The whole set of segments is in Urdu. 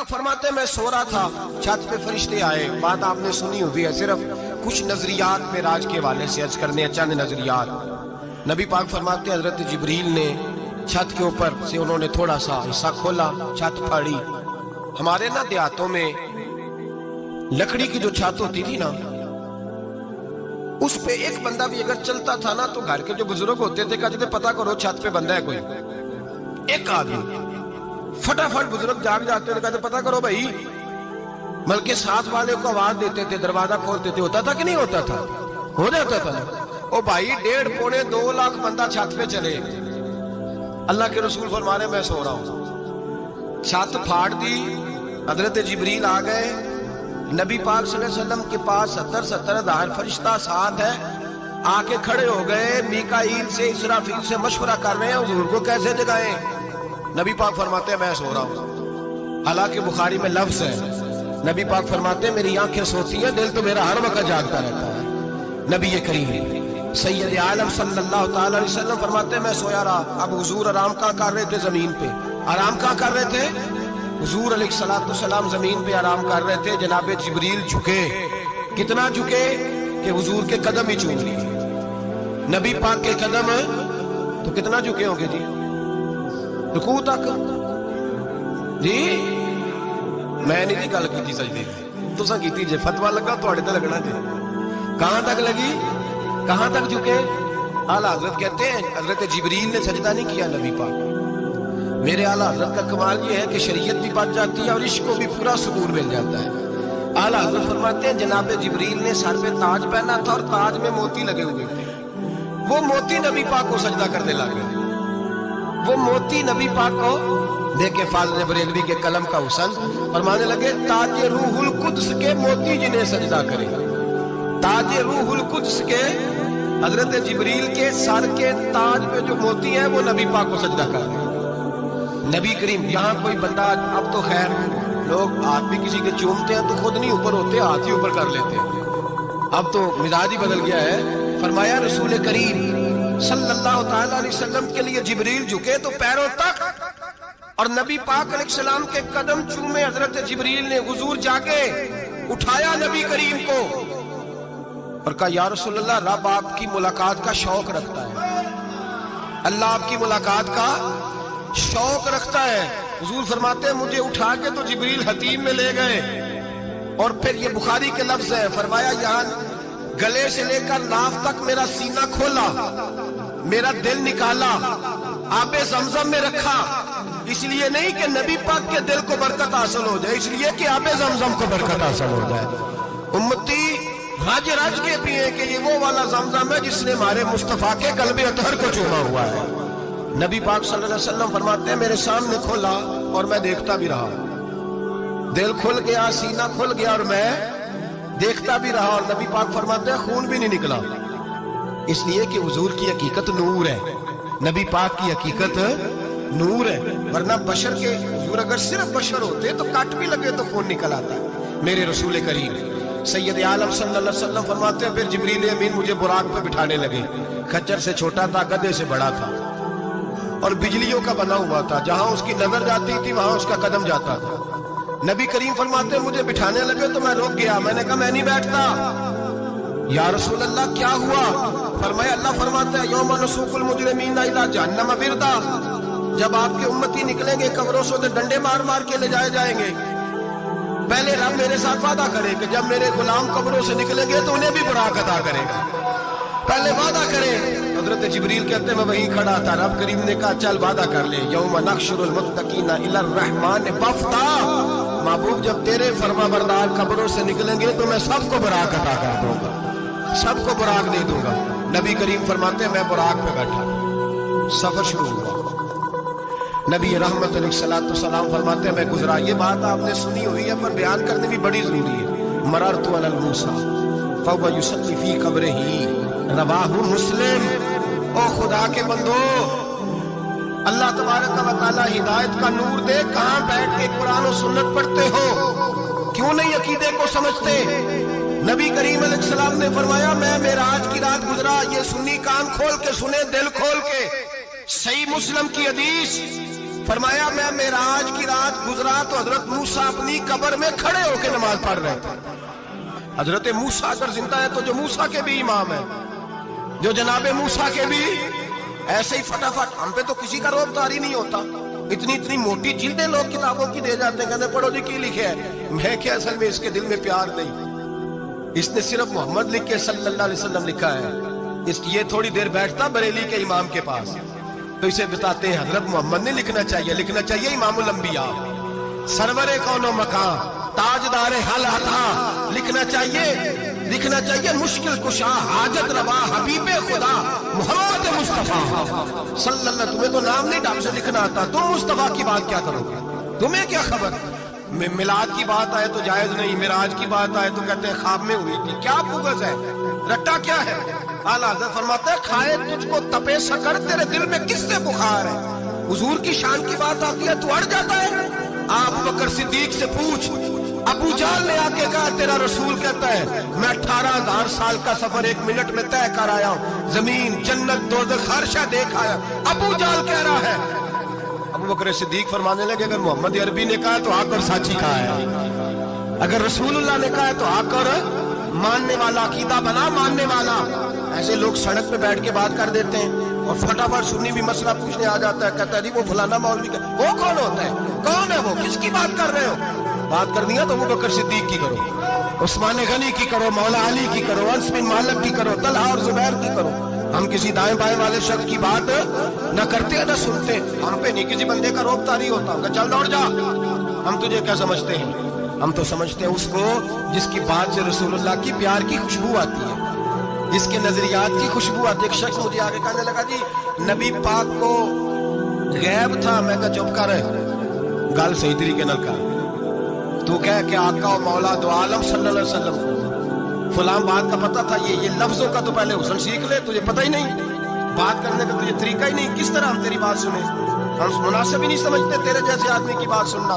پاک فرماتے ہیں میں سو رہا تھا، چھت پہ فرشتے آئے. بات آپ نے سنی ہوئی ہے، صرف کچھ نظریات معراج کے حوالے سے عرض کرنے ہیں، چند نظریات. نبی پاک فرماتے ہیں حضرت جبریل نے چھت کے اوپر سے انہوں نے تھوڑا سا حصہ کھولا، چھت پھاڑی. ہمارے نا دیہاتوں میں لکڑی کی جو چھت ہوتی تھی نا، اس پہ ایک بندہ بھی اگر چلتا تھا نا تو گھر کے جو بزرگ ہوتے تھے کہتے تھے پتہ کرو چھت پہ بندہ ہے کوئی. ایک آدمی فٹافٹ بزرگ جاگ جاتے تھے، کہتے پتہ کرو بھائی. بلکہ ساتھ والے کو آواز دیتے تھے، دروازہ کھولتے تھے. ہوتا تھا کہ نہیں ہوتا تھا؟ ہو جاتا تھا. او بھائی 1.5 پونے 2 لاکھ بندہ چھت پہ چلے، اللہ کے رسول فرما رہے میں سو رہا ہوں. چھت پھاڑ دی، حضرت جبریل آ گئے. نبی پاک صلی اللہ علیہ وسلم کے پاس 70 ہزار فرشتہ ساتھ ہے، آ کے کھڑے ہو گئے. میکائیل سے اسرافیل سے مشورہ کر رہے ہیں حضور کو کیسے جگائیں. نبی پاک فرماتے ہیں میں سو رہا ہوں. حالانکہ بخاری میں لفظ ہے، نبی پاک فرماتے ہیں میری آنکھیں سوتی ہیں، دل تو میرا ہر وقت جاگتا رہتا ہے. نبی کریم سید عالم صلی اللہ تعالی علیہ وسلم فرماتے ہیں میں سویا رہا. اب حضور آرام کہاں کر رہے تھے؟ زمین پہ. آرام کہاں کر رہے تھے؟ حضور علیہ السلام زمین پہ آرام کر رہے تھے. جناب جبریل جھکے. کتنا جھکے کہ حضور کے قدم ہی چوم لیے. نبی پاک کے قدم تو کتنا جھکے ہوں گے جی؟ رکوع تک. جی میں نہیں جی گل کی سجدے تو سا کی جی فتوا لگا تھوڑے تے لگنا جی. کہاں تک لگی؟ کہاں تک جھکے؟ اعلیٰ حضرت کہتے ہیں حضرت جبریل نے سجدہ نہیں کیا نبی پاک. میرے اعلیٰ حضرت کا کمال یہ ہے کہ شریعت بھی بچ جاتی ہے اور عشق کو بھی پورا سکون مل جاتا ہے. اعلیٰ حضرت فرماتے ہیں جناب جبریل نے سر پہ تاج پہنا تھا اور تاج میں موتی لگے ہوئے تھے. وہ موتی نبی پاک کو سجدہ کرنے لگے. وہ موتی نبی پاک کو دیکھے فاضل بریلوی کے قلم کا حسن فرمانے لگے تاج روح القدس کے موتی جنہیں سجدہ کرے. تاج روح القدس کے حضرت جبریل کے سر کے تاج پہ جو موتی ہیں وہ نبی پاک کو سجدہ کر رہے. نبی کریم یہاں کوئی بندہ، اب تو خیر لوگ ہاتھ بھی کسی کے چومتے ہیں تو خود نہیں اوپر ہوتے، ہاتھ ہی اوپر کر لیتے ہیں. اب تو مزاج ہی بدل گیا ہے. فرمایا رسول کریم صلی اللہ تعالی علیہ وسلم کے لیے جبریل جھکے تو پیروں تک، اور نبی پاک علیہ السلام کے قدم چومے. حضرت جبریل نے حضور جاگے، اٹھایا نبی کریم کو اور کہا یا رسول اللہ رب آپ کی ملاقات کا شوق رکھتا ہے، اللہ آپ کی ملاقات کا شوق رکھتا ہے. حضور فرماتے ہیں مجھے اٹھا کے تو جبریل حتیم میں لے گئے. اور پھر یہ بخاری کے لفظ ہے، فرمایا یہاں گلے سے لے کر ناف تک میرا سینہ کھولا، میرا دل نکالا، آب زمزم میں رکھا. اس لیے نہیں کہ نبی پاک کے دل کو برکت حاصل ہو جائے، اس لیے کہ آب زمزم کو برکت حاصل ہو جائے. امتی رج رج کے پیئے کہ یہ وہ والا زمزم ہے جس نے ہمارے مصطفیٰ کے قلب اطہر کو چوما ہوا ہے. نبی پاک صلی اللہ علیہ وسلم فرماتے ہیں میرے سامنے کھولا اور میں دیکھتا بھی رہا. دل کھل گیا، سینہ کھل گیا اور میں دیکھتا بھی رہا. اور نبی پاک فرماتے ہیں خون بھی نہیں نکلا، اس لیے کہ حضور کی حقیقت نور ہے، نبی پاک کی حقیقت نور ہے. ورنہ بشر کے حضور اگر صرف بشر ہوتے تو کٹ بھی لگے تو خون نکل آتا ہے. میرے رسول کریم سید عالم صلی اللہ علیہ وسلم فرماتے ہیں پھر جبریل امین مجھے براق پہ بٹھانے لگے. خچر سے چھوٹا تھا، گدھے سے بڑا تھا اور بجلیوں کا بنا ہوا تھا. جہاں اس کی نظر جاتی تھی وہاں اس کا قدم جاتا تھا. نبی کریم فرماتے ہیں مجھے بٹھانے لگے تو میں رک گیا. میں نے کہا میں نہیں بیٹھتا. یا رسول اللہ کیا ہوا؟ فرمایا اللہ فرماتا ہے یوم نسوق المجرمین الی جہنم وردا. جب آپ کے امتی نکلیں گے قبروں سے ڈنڈے مار مار کے لے جائے جائیں گے. پہلے رب میرے ساتھ وعدہ کرے کہ جب میرے غلام قبروں سے نکلیں گے تو انہیں بھی براق عطا کرے گا. پہلے وعدہ کرے. حضرت جبریل کہتے ہیں میں وہیں کھڑا تھا. رب کریم نے کہا چل وعدہ کر لے. یوم نحشر المتقین الی الرحمن وفدا. محبوب جب تیرے فرما بردار قبروں سے نکلیں گے تو میں سب کو براق عطا کر دوں گا، سب کو براق دے دوں گا. نبی کریم فرماتے ہیں میں براق پہ بیٹھا، سفر شروع ہوا. نبی رحمت علیہ السلام فرماتے ہیں میں گزرا. یہ بات آپ نے سنی ہوئی ہے پر بیان کرنے بھی بڑی ضروری ہے. مررت علی الموسیٰ فهو یصلی فی قبرہ رواہ مسلم. او خدا کے بندو، اللہ تبارک و تعالی ہدایت کا نور دے. کہاں بیٹھ کے قرآن و سنت پڑھتے ہو؟ کیوں نہیں عقیدے کو سمجھتے؟ نبی کریم علیہ السلام نے فرمایا میں معراج کی رات گزرا. یہ سنی کان کھول کے سنے، دل کھول کے. صحیح مسلم کی حدیث فرمایا میں معراج کی رات گزرا تو حضرت موسیٰ اپنی قبر میں کھڑے ہو کے نماز پڑھ رہے تھے. حضرت موسیٰ اگر زندہ ہے تو جو موسیٰ کے بھی امام ہے، جو جناب موسیٰ کے بھی ایسے ہی فٹافٹ. ہم پہ تو کسی کا روب طاری نہیں ہوتا. اتنی موٹی جلدیں لوگ کتابوں کی دے جاتے ہیں، کہتے ہیں پڑھو جی کی لکھے ہے. میں کیا اصل میں اس کے دل میں پیار نہیں. اس نے صرف محمد لکھ کے صلی اللہ علیہ وسلم لکھا ہے. یہ تھوڑی دیر بیٹھتا بریلی کے امام کے پاس تو اسے بتاتے ہیں حضرت محمد نے لکھنا چاہیے امام الانبیاء، سرور کون و مکان، تاجدار حل عطا. لکھنا چاہیے مشکل کشا، حاجت روا، حبیب خدا محمد مصطفیٰ صلی اللہ. تمہیں تو نام نہیں ڈھنگ سے لکھنا آتا، تم مصطفیٰ کی بات کیا کرو گے؟ تمہیں کیا خبر؟ میلاد کی بات آئے تو جائز نہیں، معراج کی بات آئے تو کہتے ہیں خواب میں ہوئی تھی. کیا بغض ہے، رٹا کیا ہے؟ اعلیٰ حضرت فرماتے ہیں کھائے تجھ کو تپے سکر، تیرے دل میں کس سے بخار ہے؟ حضور کی شان کی بات آتی ہے تو اڑ جاتا ہے. ابو بکر صدیق سے پوچھ، ابو جہل نے آ کے کہا تیرا رسول کہتا ہے میں 18,000 سال کا سفر 1 منٹ میں طے کر آیا ہوں، زمین جنت دوزخ ہر شے دیکھ آیا. ابو جہل کہہ رہا ہے. ابو بکر صدیق فرمانے لگے اگر محمد عربی نے کہا تو آ کر سچی کہا ہے، اگر رسول اللہ نے کہا ہے تو آ کر ماننے والا، عقیدہ بنا ماننے والا. ایسے لوگ سڑک پہ بیٹھ کے بات کر دیتے ہیں اور فٹافٹ سنی بھی مسئلہ پوچھنے آ جاتا ہے، کہتا ہے جی وہ فلانا مولوی کا. وہ کون ہوتا ہے؟ کون ہے وہ؟ کس کی بات کر رہے ہو؟ بات کرنی ہے تو ابو بکر صدیق کی کرو، عثمان غنی کی کرو، مولا علی کی کرو، انس بن مالک کی کرو، طلحہ اور زبیر کی کرو. ہم کسی دائیں بائیں والے شخص کی بات نہ کرتے نہ سنتے. ہم پہ نہیں کسی بندے کا روب طاری ہوتا کہ چل دوڑ جا. ہم تجھے کیا سمجھتے ہیں؟ ہم تو سمجھتے ہیں اس کو جس کی بات سے رسول اللہ کی پیار کی خوشبو آتی ہے، جس کے نظریات کی خوشبو آتی ہے. ایک شخص مجھے آگے کہنے لگا جی نبی پاک کو غیب تھا. میں کہا چپ کر، گل صحیح طریقے نال کر. تو کہہ کہ آقا و مولا دو عالم صلی اللہ علیہ وسلم کو فلاں بات کا پتہ تھا. یہ لفظوں کا تو پہلے حسن سیکھ لے، تجھے پتہ ہی نہیں، بات کرنے کا تجھے طریقہ ہی نہیں. کس طرح ہم تیری بات سنیں؟ ہم مناسب ہی نہیں سمجھتے تیرے جیسے آدمی کی بات سننا.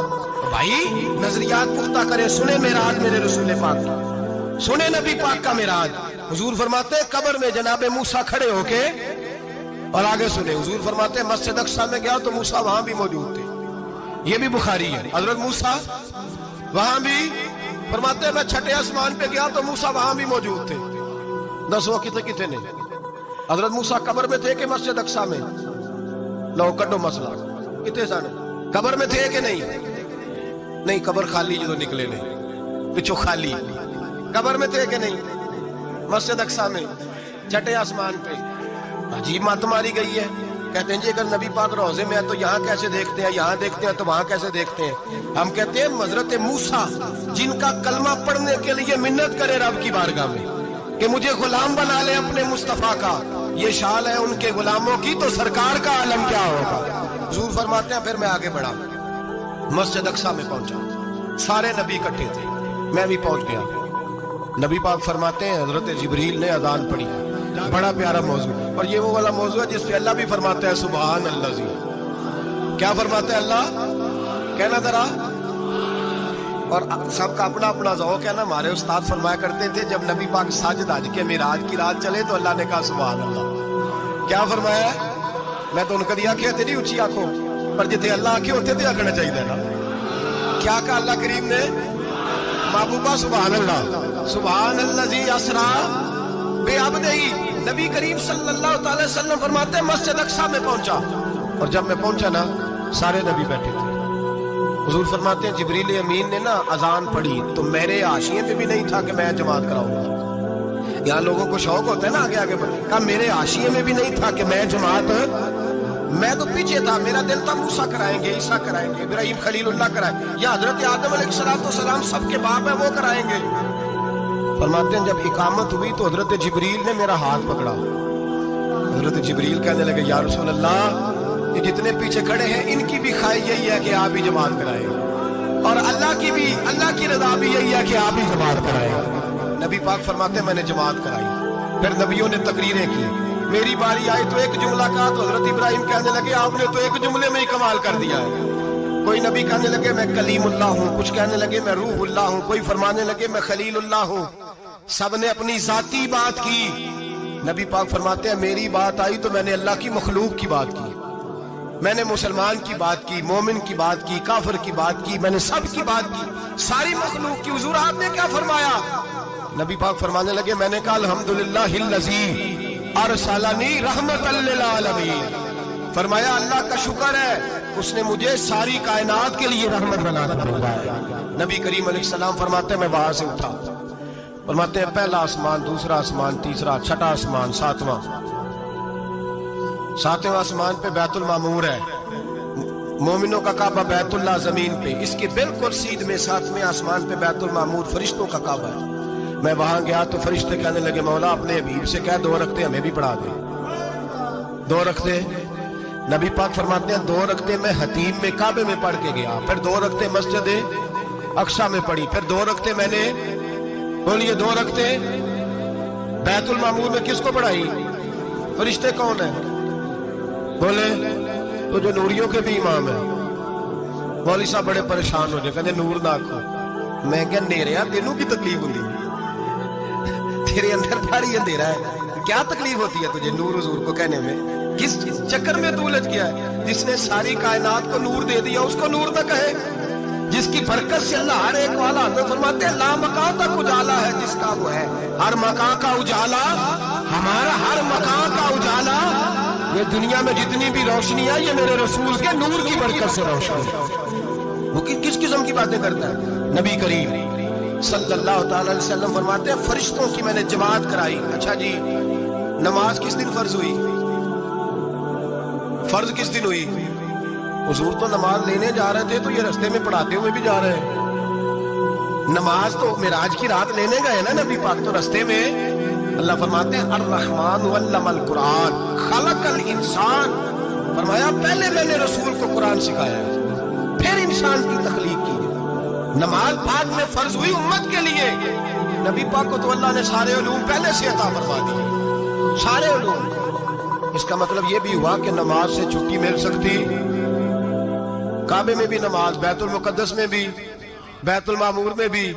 بھائی نظریات پختہ کریں، سنیں معراج میرے رسول پاک کی، سنیں نبی پاک کا معراج. حضور فرماتے ہیں قبر میں جناب موسیٰ کھڑے ہو کے، اور آگے سنیں حضور فرماتے ہیں مسجد اقصیٰ میں گیا تو موسیٰ وہاں بھی موجود تھے. یہ بھی بخاری ہے. حضرت موسیٰ وہاں بھی فرماتے ہیں میں چھٹے آسمان پہ گیا تو موسیٰ وہاں بھی موجود تھے. دسو کتنے نہیں؟ حضرت موسیٰ قبر میں تھے کہ مسجد اقصیٰ میں؟ لو کٹو مسئلہ کتنے سانے قبر میں تھے کہ نہیں؟ قبر خالی جو نکلے نہیں پچھو خالی. قبر میں تھے کہ نہیں؟ مسجد اقصیٰ میں چھٹے آسمان پہ. عجیب مات ماری گئی ہے. کہتے ہیں جی اگر نبی پاک روزے میں ہے تو یہاں کیسے دیکھتے ہیں، یہاں دیکھتے ہیں تو وہاں کیسے دیکھتے ہیں؟ ہم کہتے ہیں حضرت موسیٰ جن کا کلمہ پڑھنے کے لیے منت کرے رب کی بارگاہ میں کہ مجھے غلام بنا لے اپنے مصطفیٰ کا، یہ شان ہے ان کے غلاموں کی، تو سرکار کا عالم کیا ہوگا؟ حضور فرماتے ہیں پھر میں آگے بڑھا، مسجد اقصیٰ میں پہنچا، سارے نبی اکٹھے تھے، میں بھی پہنچ گیا. نبی پاک فرماتے ہیں حضرت جبریل نے اذان پڑھی. بڑا پیارا موضوع، اور یہ وہ والا موضوع ہے جس پہ اللہ بھی فرماتا ہے سبحان اللہ زی. کیا فرماتا ہے اللہ؟ کہنا ذرا. اور سب کا اپنا اپنا ذوق ہے نا. ہمارے استاد فرمایا کرتے تھے جب نبی پاک ساجد حج کے معراج کی رات چلے تو اللہ نے کہا سبحان اللہ. کیا فرمایا؟ میں تو ان کدی آنکھیں تھے نہیں اونچی آنکھوں پر جتنے اللہ آنکھیں ہوتے تھے آنکھنا چاہیے نا. کیا کہا اللہ کریم نے؟ محبوبہ سبحان اللہ، سبحان الذی اسرا بعبدہ. نبی کریم صلی اللہ تعالی وسلم فرماتے ہیں مسجد اقصیٰ میں پہنچا، اور جب میں پہنچا نا سارے نبی بیٹھے تھے. حضور فرماتے ہیں جبریل امین نے نا اذان پڑھی تو میرے حاشیے پہ بھی نہیں تھا کہ میں جماعت کراؤں گا. یہاں لوگوں کو شوق ہوتا ہے نا آگے آگے بڑھ، کہا میرے حاشیے میں بھی نہیں تھا کہ میں جماعت، میں تو پیچھے تھا. میرا دل تھا موسیٰ کرائیں گے، عیسیٰ کرائیں گے، ابراہیم خلیل اللہ کرائیں گے، یا حضرت آدم علیہ السلام سب کے باپ ہیں وہ کرائیں گے. فرماتے ہیں جب اقامت ہوئی تو حضرت جبریل نے میرا ہاتھ پکڑا. حضرت جبریل کہنے لگے یا رسول اللہ یہ جتنے پیچھے کھڑے ہیں ان کی بھی خواہش یہی ہے کہ آپ ہی جماعت کرائیں، اور اللہ کی رضا بھی یہی ہے کہ آپ ہی جماعت کرائیں. نبی پاک فرماتے ہیں میں نے جماعت کرائی. پھر نبیوں نے تقریریں کی. میری باری آئی تو ایک جملہ کہا تو حضرت ابراہیم کہنے لگے آپ نے تو ایک جملے میں ہی کمال کر دیا ہے. کوئی نبی کہنے لگے میں کلیم اللہ ہوں، کچھ کہنے لگے میں روح اللہ ہوں، کوئی فرمانے لگے میں خلیل اللہ ہوں. سب نے اپنی ذاتی بات کی. نبی پاک فرماتے ہیں میری بات آئی تو میں نے اللہ کی مخلوق کی بات کی. میں نے مسلمان کی بات کی، مومن کی بات کی، کافر کی بات کی، میں نے سب کی بات کی، ساری مخلوق کی۔ حضور آپ نے کیا فرمایا؟ نبی پاک فرمانے لگے میں نے کہا الحمدللہ الذی ارسلنی رحمت للعالمین۔ فرمایا اللہ کا شکر ہے اس نے مجھے ساری کائنات کے لیے رحمت بنا کر بھیجا ہے۔ نبی کریم علیہ السلام فرماتے ہیں میں وہاں سے اٹھا، فرماتے ہیں پہلا آسمان، دوسرا آسمان، تیسرا، چھٹا آسمان، ساتواں آسمان پہ بیت المعمور ہے، مومنوں کا کعبہ بیت اللہ زمین پہ، اس کے بالکل سیدھ میں 7ویں آسمان پہ بیت المعمور فرشتوں کا کعبہ ہے۔ میں وہاں گیا تو فرشتے کہنے لگے مولا اپنے حبیب سے کہہ 2 رکعتیں ہمیں بھی پڑھا دے۔ 2 رکعتیں نبی پاک فرماتے ہیں 2 رکعتیں میں حتیم میں کعبے میں پڑھ کے گیا، پھر 2 رکعتیں مسجد اقصی میں پڑھی، پھر 2 رکعتیں میں نے بولیے 2 رکعتیں بیت المعمور میں کس کو پڑھائی؟ فرشتے کون ہیں؟ بولے تو جو نوریوں کے بھی امام ہیں۔ مولوی صاحب بڑے پریشان ہو جائے، کہتے نور نہ آکھو۔ میں کہا نیریا تینوں کی تکلیف ہوتی ہے، تیرے اندر بھاری اندھیرا ہے، کیا تکلیف ہوتی ہے تجھے نور حضور کو کہنے میں؟ کس چکر میں تو الجھ گیا ہے؟ جس نے ساری کائنات کو نور دے دیا اس کو نور نہ کہے؟ جس کی برکت سے اللہ ہر ایک والا، حضرت فرماتے ہیں لا مکان تک اجالا ہے جس کا وہ ہے، ہر مکان کا اجالا ہمارا، ہر مکان کا اجالا، یہ دنیا میں جتنی بھی روشنی ہے یہ میرے رسول کے نور کی برکت سے روشن ہے۔ وہ کس قسم کی باتیں کرتا ہے؟ نبی کریم صلی اللہ تعالی علیہ وسلم فرماتے ہیں فرشتوں کی میں نے جماعت کرائی۔ اچھا جی نماز کس دن فرض ہوئی؟ فرض کس دن ہوئی؟ حضور تو نماز لینے جا رہے تھے تو یہ رستے میں پڑھاتے ہوئے بھی جا رہے ہیں۔ نماز تو معراج کی رات لینے گئے نا نبی پاک، تو رستے میں اللہ فرماتے ہیں الرحمن علم القرآن خلق الانسان، فرمایا پہلے میں نے رسول کو قرآن سکھایا پھر انسان کی تخلیق کی۔ نماز پاک میں فرض ہوئی امت کے لیے، نبی پاک کو تو اللہ نے سارے علوم پہلے سے عطا فرما دیے، سارے علوم۔ اس کا مطلب یہ بھی ہوا کہ نماز سے چھٹی مل سکتی، کعبے میں بھی نماز، بیت المقدس میں بھی، بیت المعمور میں بھی،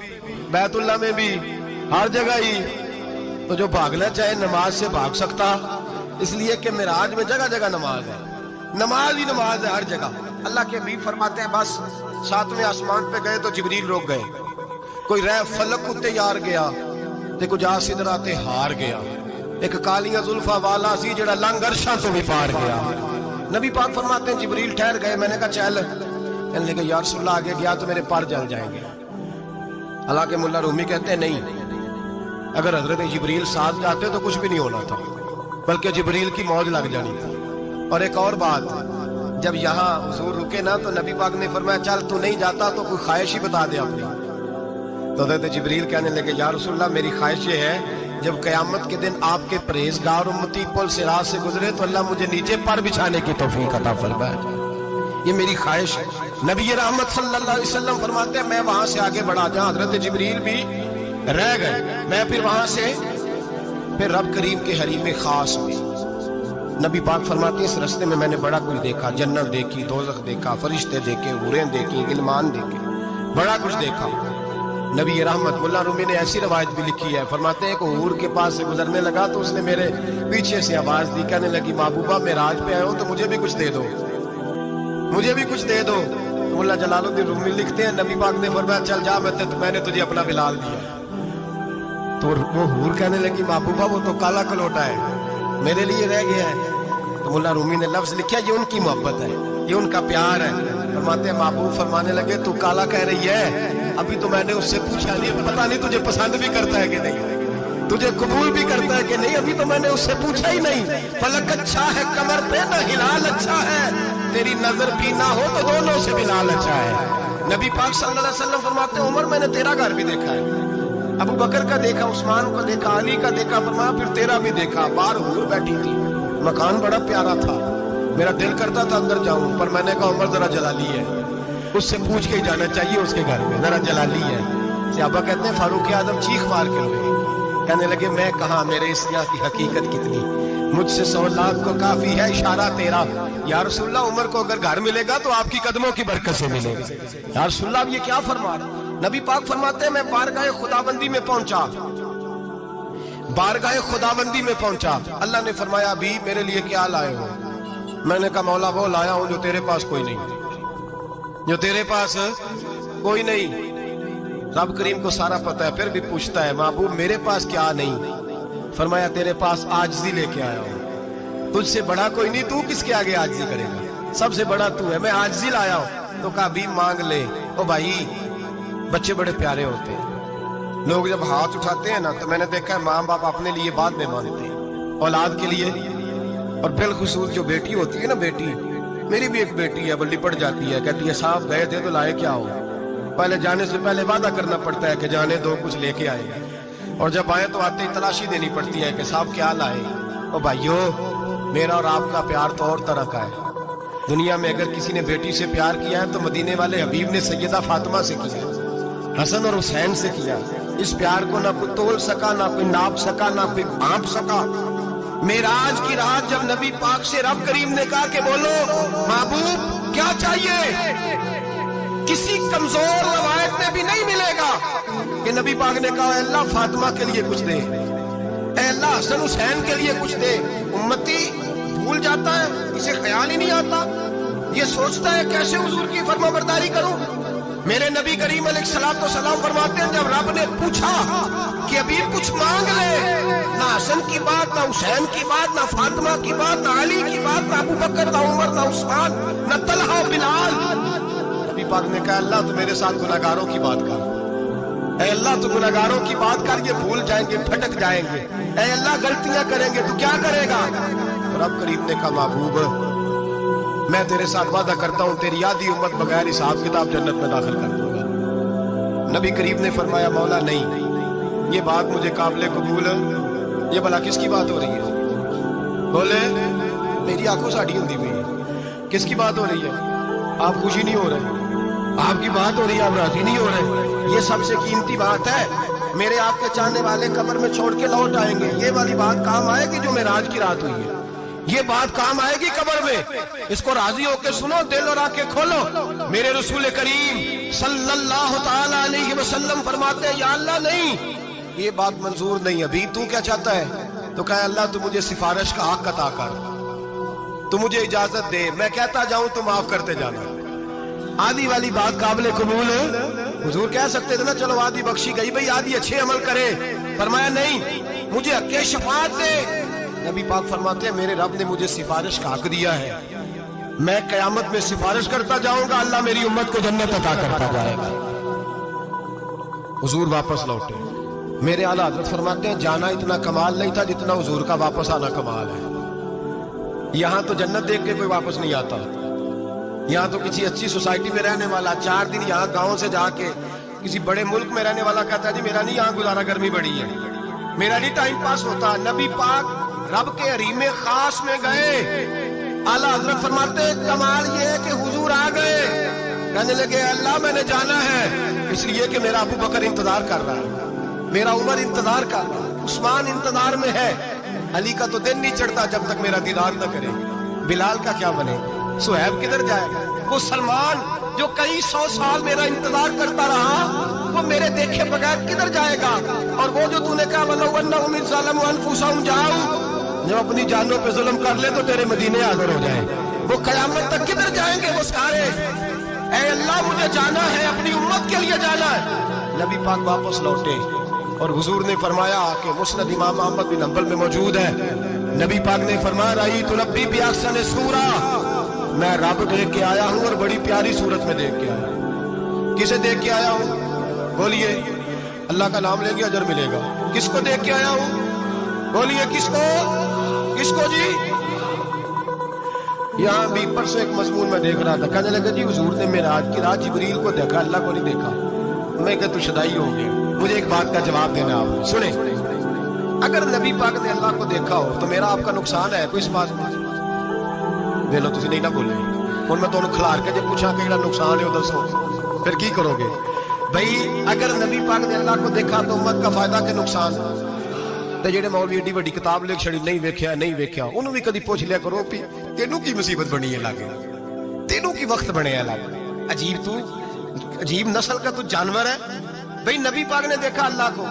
بیت اللہ میں بھی، ہر جگہ ہی۔ تو جو بھاگنا چاہے نماز سے بھاگ سکتا، اس لیے کہ معراج میں جگہ جگہ نماز ہے، نماز ہی نماز ہے ہر جگہ۔ اللہ کے حبیب فرماتے ہیں بس 7ویں آسمان پہ گئے تو جبریل روک گئے، کوئی رہ فلک اتے یار گیا تے کچھ سدراتے ہار گیا، ایک کالیاں زلفاں والا سی جڑا لنگ عرشاں تو بھی پار گیا۔ نبی پاک فرماتے ہیں جبریل ٹھہر گئے، میں نے کہا چل، کہنے لگے یا رسول اللہ آگے گیا تو میرے پار جل جائیں گے۔ حالانکہ ملا رومی کہتے ہیں نہیں، اگر حضرت جبریل ساتھ جاتے تو کچھ بھی نہیں ہونا تھا، بلکہ جبریل کی موج لگ جانی تھی۔ اور ایک اور بات، جب یہاں حضور رکے نا تو نبی پاک نے فرمایا چل تو نہیں جاتا تو کوئی خواہش ہی بتا دے اپنی۔ تو حضرت جبریل کہنے لگے یا رسول اللہ میری خواہش یہ ہے جب قیامت کے دن آپ کے پرہیزگار امتی پل صراط سے گزرے تو اللہ مجھے نیچے پر بچھانے کی توفیق عطا فرمائے، یہ میری خواہش ہے۔ نبی رحمت صلی اللہ علیہ وسلم فرماتے ہیں میں وہاں سے آگے بڑھا جاؤں، حضرت جبریل بھی رہ گئے، میں پھر وہاں سے پھر رب کریم کے حریم خاص میں۔ نبی پاک فرماتے ہیں اس رستے میں نے بڑا کچھ دیکھا، جنت دیکھی، دوزخ دیکھا، فرشتے دیکھے، حوریں دیکھی، غلمان دیکھے، بڑا کچھ دیکھا۔ نبی رحمت ملا رومی نے ایسی روایت بھی لکھی ہے، فرماتے ہیں کہ حور کے پاس سے گزرنے لگا تو اس نے میرے پیچھے سے آواز دی، کہنے لگی محبوبہ معراج پہ آئے ہو تو مجھے بھی کچھ دے دو، مجھے بھی کچھ دے دو۔ مولا جلال الدین رومی لکھتے ہیں نبی پاک نے فرمایا چل جا میں نے تجھے اپنا بلال دیا۔ تو وہ حور کہنے لگی محبوبہ وہ تو کالا کلوٹا ہے، میرے لیے رہ گیا ہے۔ تو مولا رومی نے لفظ لکھا یہ ان کی محبت ہے، یہ ان کا پیار ہے۔ فرماتے ہیں محبوب فرمانے لگے تو کالا کہہ رہی ہے، ابھی تو میں نے اس سے پوچھا نہیں، پتہ نہیں تجھے پسند بھی کرتا ہے کہ نہیں، تجھے قبول بھی کرتا ہے کہ نہیں، ابھی تو میں نے اس سے پوچھا ہی نہیں۔ فلک اچھا ہے کمر پہ نہ ہلال اچھا ہے، تیری نظر بھی نہ ہو تو دونوں سے بلال اچھا ہے۔ نبی پاک صلی اللہ علیہ وسلم فرماتے ہیں عمر میں نے تیرا گھر بھی دیکھا ہے، ابو بکر کا دیکھا، عثمان کو دیکھا، علی کا دیکھا، فرمایا پھر تیرا بھی دیکھا۔ باہر حور بیٹھی تھی، مکان بڑا پیارا تھا، میرا دل کرتا تھا اندر جاؤں، پر میں نے کہا عمر ذرا جلالی ہے، اس سے پوچھ کے ہی جانا چاہیے اس کے گھر میں، ذرا جلالی ہے۔ صحابہ کہتے ہیں فاروق اعظم چیخ مار کے ہوئے، کہنے لگے میں کہاں، میرے اس یہاں کی حقیقت کتنی، مجھ سے 100 لاکھ کو کافی ہے اشارہ تیرا۔ یا رسول اللہ عمر کو اگر گھر ملے گا تو آپ کی قدموں کی برکت سے ملے گا۔ یا رسول اللہ اب یہ کیا فرما رہے؟ نبی پاک فرماتے ہیں میں بارگاہ خداوندی میں پہنچا، بارگاہ خداوندی میں پہنچا، اللہ نے فرمایا ابھی میرے لیے کیا لائے ہو؟ میں نے کہا مولا وہ لایا ہوں جو تیرے پاس کوئی نہیں, جو تیرے پاس کوئی نہیں. رب کریم کو سارا پتہ ہے, پھر بھی پوچھتا ہے محبوب میرے پاس کیا نہیں؟ فرمایا تیرے پاس عاجزی لے کے آیا ہوں, تجھ سے بڑا کوئی نہیں, تو کس کے آگے عاجزی کرے گا, سب سے بڑا تو ہے, میں عاجزی لایا ہوں. تو کہا بھی مانگ لے. او بھائی بچے بڑے پیارے ہوتے ہیں, لوگ جب ہاتھ اٹھاتے ہیں نا تو میں نے دیکھا ہے ماں باپ اپنے لیے بعد میں مانگتے ہیں, اولاد کے لیے. اور بالخصوص جو بیٹی ہوتی ہے نا, بیٹی میری بھی ایک بیٹی ہے, وہ لپٹ جاتی ہے, کہتی ہے صاحب گئے تھے تو لائے کیا ہو؟ پہلے جانے سے پہلے وعدہ کرنا پڑتا ہے کہ جانے دو کچھ لے کے آئے, اور جب آئے تو آتے ہی تلاشی دینی پڑتی ہے کہ صاحب کیا لائے. او بھائیو میرا اور آپ کا پیار تو اور طرح کا ہے. دنیا میں اگر کسی نے بیٹی سے پیار کیا ہے تو مدینے والے حبیب نے سیدہ فاطمہ سے کیا, حسن اور حسین سے کیا. اس پیار کو نہ کوئی تول سکا, نہ کوئی ناپ سکا, نہ کوئی آنپ سکا. معراج کی رات جب نبی پاک سے رب کریم نے کہا کہ بولو محبوب کیا چاہیے, کسی کمزور روایت میں بھی نہیں ملے گا کہ نبی پاک نے کہا اے اللہ فاطمہ کے لیے کچھ دے, اے اللہ حسن حسین کے لیے کچھ دے. امتی بھول جاتا ہے, اسے خیال ہی نہیں آتا, یہ سوچتا ہے کیسے حضور کی فرما برداری کروں. میرے نبی کریم علیہ الصلوۃ والسلام فرماتے ہیں جب رب نے پوچھا کہ ابھی کچھ مانگ لے, نہ حسن کی بات, نہ حسین کی بات, نہ فاطمہ کی بات, نہ علی کی بات, نہ ابو بکر, نہ عمر, نہ عثمان, نہ طلحہ و بلال. نبی پاک نے کہا اللہ تو میرے ساتھ گناہگاروں کی بات کر, اے اللہ تو گناہگاروں کی بات کر, یہ بھول جائیں گے, پھٹک جائیں گے, اے اللہ غلطیاں کریں گے تو کیا کرے گا. رب کریم نے کہا محبوب میں تیرے ساتھ وعدہ کرتا ہوں تیری آدھی امت بغیر حساب کتاب جنت میں داخل کر دوں گا. نبی کریم نے فرمایا مولا نہیں, یہ بات مجھے قابل قبول ہے. یہ بھلا کس کی بات ہو رہی ہے؟ بولے میری آنکھوں سے اڑی ہوئی ہے, کس کی بات ہو رہی ہے؟ آپ خوشی نہیں ہو رہے, آپ کی بات ہو رہی ہے, آپ راضی نہیں ہو رہے. یہ سب سے قیمتی بات ہے. میرے آپ کے چاہنے والے قبر میں چھوڑ کے لوٹ آئیں گے, یہ والی بات کام آئے گی جو معراج کی رات ہوئی ہے, یہ بات کام آئے گی قبر میں. اس کو راضی ہو کے سنو, دل اور آنکھیں کھولو. میرے رسول کریم صلی اللہ تعالی علیہ وسلم فرماتے ہیں یا اللہ نہیں, یہ بات منظور نہیں. ابھی تو کیا چاہتا ہے؟ تو کہا اللہ تو مجھے سفارش کا حق عطا کر, تو مجھے اجازت دے, میں کہتا جاؤں تو معاف کرتے جانا. آدھی والی بات قابل قبول ہے. حضور کہہ سکتے تھے نا چلو آدھی بخشی گئی بھئی, آدھی اچھے عمل کرے. فرمایا نہیں, مجھے حق شفاعت دے. نبی پاک فرماتے ہیں میرے رب نے مجھے سفارش کا حق دیا ہے, میں قیامت میں سفارش کرتا جاؤں گا, اللہ میری امت کو جنت عطا کرتا جائے گا. حضور واپس لوٹے. میرے اعلیٰ حضرت فرماتے ہیں جانا اتنا کمال نہیں تھا جتنا حضور کا واپس آنا کمال ہے. یہاں تو جنت دیکھ کے کوئی واپس نہیں آتا, یہاں تو کسی اچھی سوسائٹی میں رہنے والا 4 دن یہاں گاؤں سے جا کے کسی بڑے ملک میں رہنے والا کہتا ہے جی میرا نہیں یہاں گزارا, گرمی بڑی ہے, میرا نہیں ٹائم پاس ہوتا. نبی پاک رب کے حریم خاص میں گئے. اعلیٰ حضرت فرماتے ہیں کمال یہ ہے کہ حضور آ گئے, کہنے لگے اللہ میں نے جانا ہے اس لیے کہ میرا ابو بکر انتظار کر رہا ہے, میرا عمر انتظار کر رہا ہے, عثمان انتظار میں ہے, علی کا تو دن نہیں چڑھتا جب تک میرا دیدار نہ کرے. بلال کا کیا بنے, صہیب کدھر جائے گا, وہ سلمان جو کئی 100 سال میرا انتظار کرتا رہا وہ میرے دیکھے بغیر کدھر جائے گا. اور وہ جو تو نے کہا وَلَوْ أَنَّهُمْ إِذْ ظَلَمُوا أَنفُسَهُمْ جَاءُوا, جب اپنی جانوں پہ ظلم کر لے تو تیرے مدینے حاضر ہو جائیں, وہ قیامت تک کدھر جائیں گے وہ سارے. اے اللہ مجھے جانا ہے, اپنی امت کے لیے جانا ہے. نبی پاک واپس لوٹے اور حضور نے فرمایا کہ مسند امام احمد بن حنبل میں موجود ہے. نبی پاک نے فرمایا رأیت ربی بأحسن صورہ, میں رب دیکھ کے آیا ہوں اور بڑی پیاری صورت میں دیکھ کے آیا ہوں. کسے دیکھ کے آیا ہوں؟ بولیے. اللہ کا نام لیں گے اجر ملے گا. کس کو دیکھ کے آیا ہوں؟ بولیے کس کو, کس کو جی؟ یہاں بھی پر سے ایک مضمون میں دیکھ رہا تھا, کہنے لگا جی حضور نے معراج کی رات جبریل کو دیکھا, اللہ کو نہیں دیکھا. میں کہ تو شدائی ہو گیا. مجھے ایک بات کا جواب دینا آپ سنیں, اگر نبی پاک نے اللہ کو دیکھا ہو تو میرا آپ کا نقصان ہے کوئی اس بات میں؟ ویلو تسی نہیں نہ بولے ہوں میں تمہیں کھلار کے جب پوچھا کہ نقصان ہے وہ دسو, پھر کی کرو گے بھائی؟ اگر نبی پاک نے اللہ کو دیکھا تو امت کا فائدہ کہ نقصان؟ تے جڑے مولوی ایڈی وڈی کتاب لکھ چھڑی نہیں ویکھیا نہیں ویکھیا, انہوں بھی کدی پوچھ لیا کرو کہ تینوں کی مصیبت بنی ہے لاگے, تینوں کی وقت بنے ہے لاگے. عجیب تو عجیب نسل کا تو جانور ہے بھئی. نبی پاک نے دیکھا اللہ کو,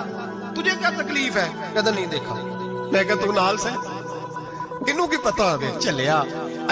تجھے کیا تکلیف ہے؟ کہتا نہیں دیکھا. میں کہ تو نال سے کنوں کی پتہ ہے چلیا.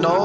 9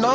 9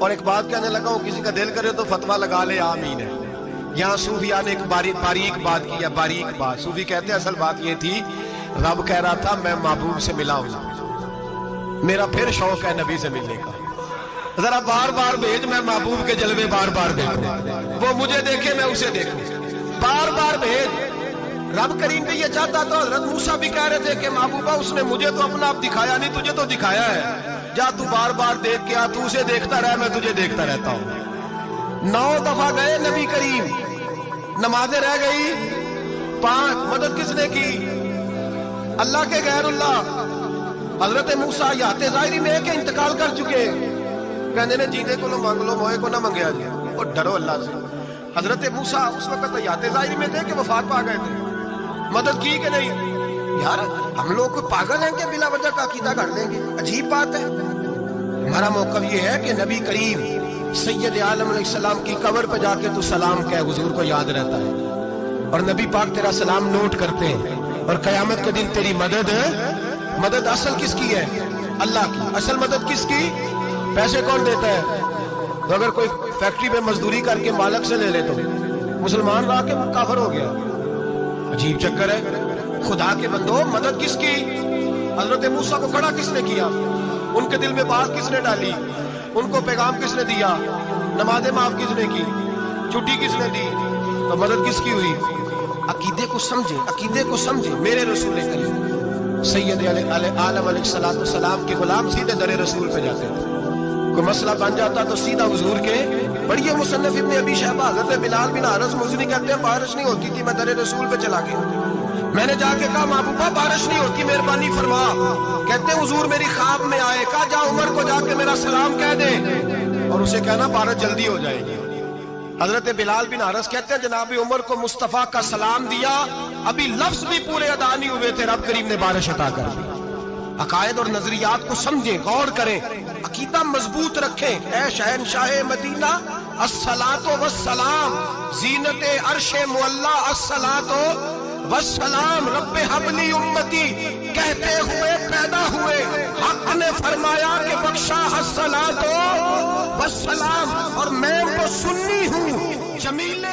اور ایک بات کہنے لگا ہوں، کسی کا دل کرے تو فتویٰ لگا لے، آمین ہے۔ یہاں صوفیاء نے ایک باریک بات کی ہے، باریک بات۔ صوفی کہتے ہیں اصل بات یہ تھی، رب کہہ رہا تھا میں محبوب سے ملا ہوں، میرا پھر شوق ہے نبی سے ملنے کا، ذرا بار بار بھیج، میں محبوب کے جلوے بار بار دیکھوں، وہ مجھے دیکھے میں اسے دیکھوں، بار بار بھیج۔ رب کریم بھی یہ چاہتا تو حضرت موسیٰ بھی کہہ رہے تھے کہ محبوبہ اس نے مجھے تو اپنا آپ دکھایا نہیں، تجھے تو دکھایا ہے، جا تو بار بار دیکھ کے آ، تو اسے دیکھتا رہ، میں تجھے دیکھتا رہتا ہوں۔ 9 دفعہ گئے نبی کریم، نمازیں رہ گئی 5، مدد کس نے کی؟ اللہ کے غیر اللہ۔ حضرت موسیٰ حیات ظاہری میں کہ انتقال کر چکے، کہنے نے جینے کو نہ مانگ لو، موئے کو نہ منگیا گیا، اور ڈرو اللہ سے۔ حضرت موسیٰ اس وقت حیات ظاہری میں تھے کہ وفات پا گئے تھے، مدد کی کہ نہیں؟ یار ہم لوگ کوئی پاگل ہیں کہ بلا وجہ کا عقیدہ کر لیں گے؟ عجیب بات ہے۔ ہمارا موقف یہ ہے کہ نبی کریم سید عالم علیہ السلام کی قبر پہ جا کے تو سلام کہے، حضور کو یاد رہتا ہے، اور نبی پاک تیرا سلام نوٹ کرتے ہیں، اور قیامت کے دن تیری مدد اصل کس کی ہے؟ اللہ کی۔ اصل مدد کس کی؟ پیسے کون دیتا ہے؟ تو اگر کوئی فیکٹری میں مزدوری کر کے مالک سے لے لے تو مسلمان رہا کے کافر ہو گیا، عجیب چکر ہے۔ خدا کے بندو، مدد کس کی؟ حضرت موسیٰ کو کھڑا کس نے کیا؟ ان کے دل میں بات کس نے ڈالی؟ ان کو پیغام کس نے دیا؟ نمازیں معاف کس نے کی؟ چھٹی کس نے دی؟ تو مدد کس کی ہوئی؟ عقیدے کو سمجھے، عقیدے کو سمجھے۔ میرے رسول کریم سید عالم علیہ السلام کے غلام سیدھے در رسول پہ جاتے تھے، کوئی مسئلہ بن جاتا تو سیدھا حضور کے بڑی مصنف ابن ابی شیبہ حضرت بلال بن حارث مزنی کہتے ہیں بارش نہیں ہوتی تھی، میں در رسول پہ چلا گیا، میں نے جا کے کہا محبوبہ بارش نہیں ہوتی، مہربانی فرما۔ کہتے ہیں حضور میری خواب میں آئے، کہا جا عمر کو جا کے میرا سلام کہہ دے، اور اسے کہنا بارش جلدی ہو جائے گی۔ حضرت بلال بن حارث کہتے ہیں جناب عمر کو مصطفیٰ کا سلام دیا، ابھی لفظ بھی پورے ادا نہیں ہوئے تھے، رب کریم نے بارش عطا کر دی۔ عقائد اور نظریات کو سمجھیں، غور کریں، عقیدہ مضبوط رکھیں۔ اے شہنشاہ مدینہ الصلاۃ والسلام، زینت عرش معلی الصلاۃ والسلام، رب حبلی امتی کہتے ہوئے پیدا ہوئے، حق نے فرمایا کہ بخشا الصلاۃ والسلام، اور میں وہ سنی ہوں جمیل